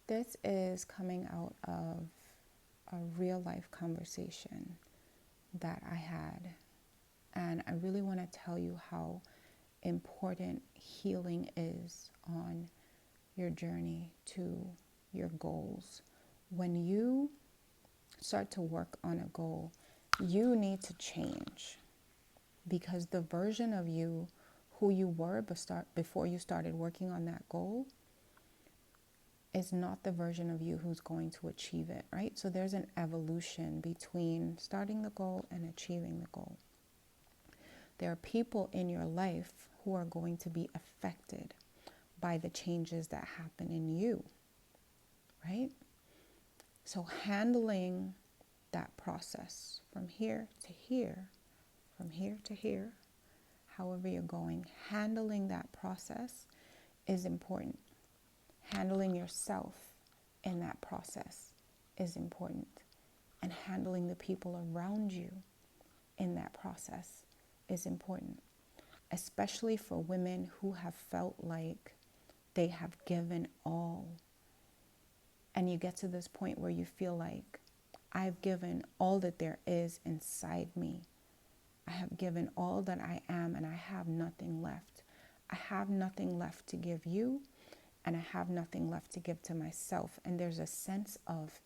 This is coming out of a real life conversation that I had. And I really want to tell you how important healing is on your journey to your goals. When you start to work on a goal, you need to change, because the version of you who you were before you started working on that goal is not the version of you who's going to achieve it, right? So there's an evolution between starting the goal and achieving the goal. There are people in your life who are going to be affected by the changes that happen in you, right? So handling that process from here to here, from here to here, however you're going, handling that process is important. Handling yourself in that process is important. And handling the people around you in that process is important, especially for women who have felt like they have given all. And you get to this point where you feel like, I've given all that there is inside me. I have given all that I am, and I have nothing left. I have nothing left to give you, and I have nothing left to give to myself. And there's a sense of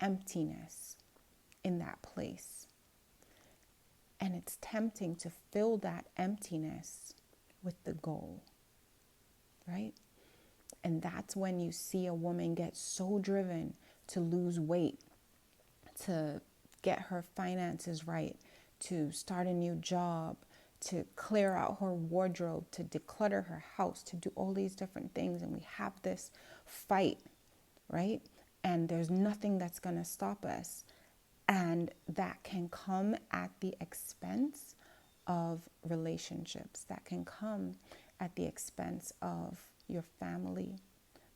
emptiness in that place. And it's tempting to fill that emptiness with the goal, right? And that's when you see a woman get so driven to lose weight, to get her finances right, to start a new job, to clear out her wardrobe, to declutter her house, to do all these different things. And we have this fight, right? And there's nothing that's going to stop us. And that can come at the expense of relationships. That can come at the expense of your family.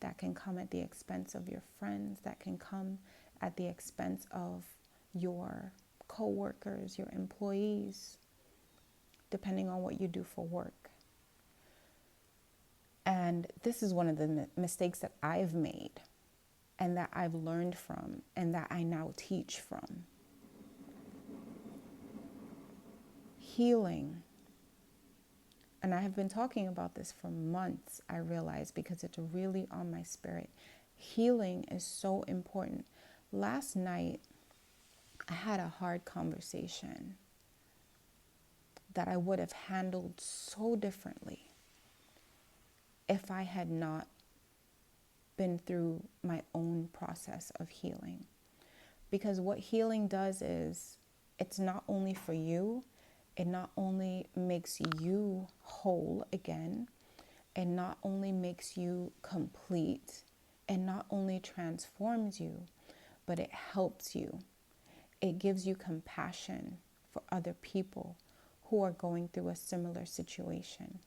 That can come at the expense of your friends. That can come at the expense of your co-workers, your employees, depending on what you do for work. And this is one of the mistakes that I've made, and that I've learned from, and that I now teach from. Healing. And I have been talking about this for months, I realize, because it's really on my spirit. Healing is so important. Last night, I had a hard conversation that I would have handled so differently if I had not been through my own process of healing. Because what healing does is, it's not only for you, it not only makes you whole again, it not only makes you complete, it not only transforms you, but it helps you. It gives you compassion for other people who are going through a similar situation.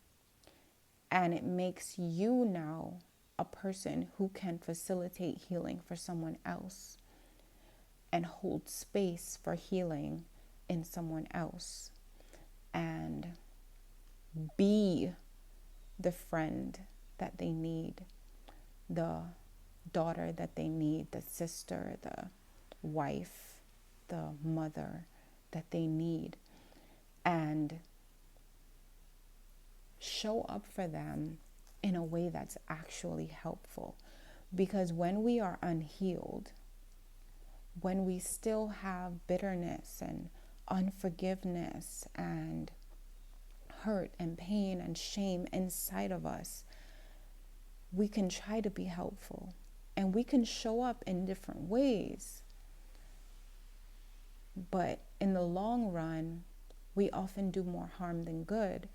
And it makes you now a person who can facilitate healing for someone else and hold space for healing in someone else, and be the friend that they need, the daughter that they need, the sister, the wife, the mother that they need, and show up for them in a way that's actually helpful. Because when we are unhealed, when we still have bitterness and unforgiveness and hurt and pain and shame inside of us, we can try to be helpful, and we can show up in different ways. But in the long run, we often do more harm than good,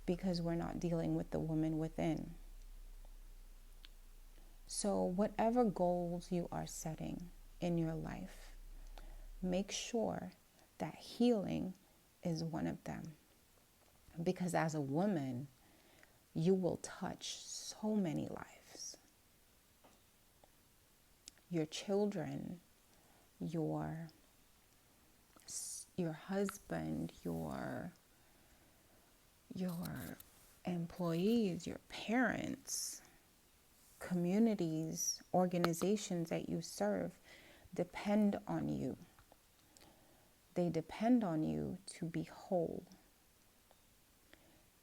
because we're not dealing with the woman within. So whatever goals you are setting in your life, make sure that healing is one of them. Because as a woman, you will touch so many lives. Your children, your husband, your employees, your parents, communities, organizations that you serve depend on you. They depend on you to be whole.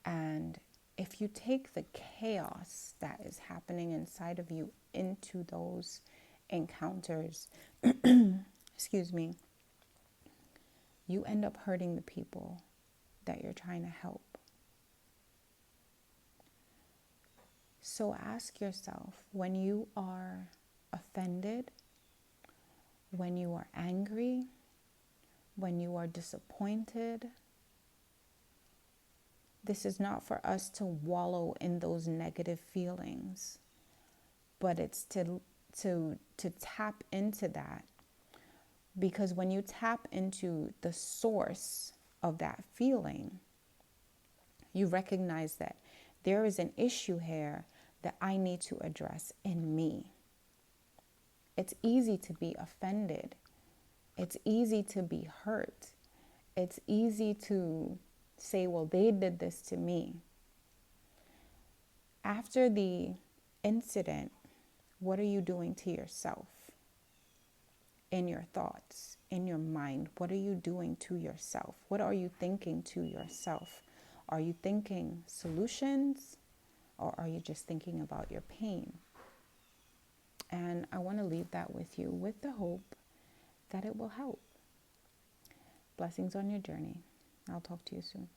And if you take the chaos that is happening inside of you into those encounters, excuse me, you end up hurting the people that you're trying to help. So ask yourself, when you are offended, when you are angry, when you are disappointed, this is not for us to wallow in those negative feelings, but it's to tap into that. Because when you tap into the source of that feeling, you recognize that there is an issue here that I need to address in me. It's easy to be offended. It's easy to be hurt. It's easy to say, well, they did this to me. After the incident, what are you doing to yourself? In your thoughts, in your mind, what are you doing to yourself? What are you thinking to yourself? Are you thinking solutions, or are you just thinking about your pain? And I want to leave that with you with the hope that it will help. Blessings on your journey. I'll talk to you soon.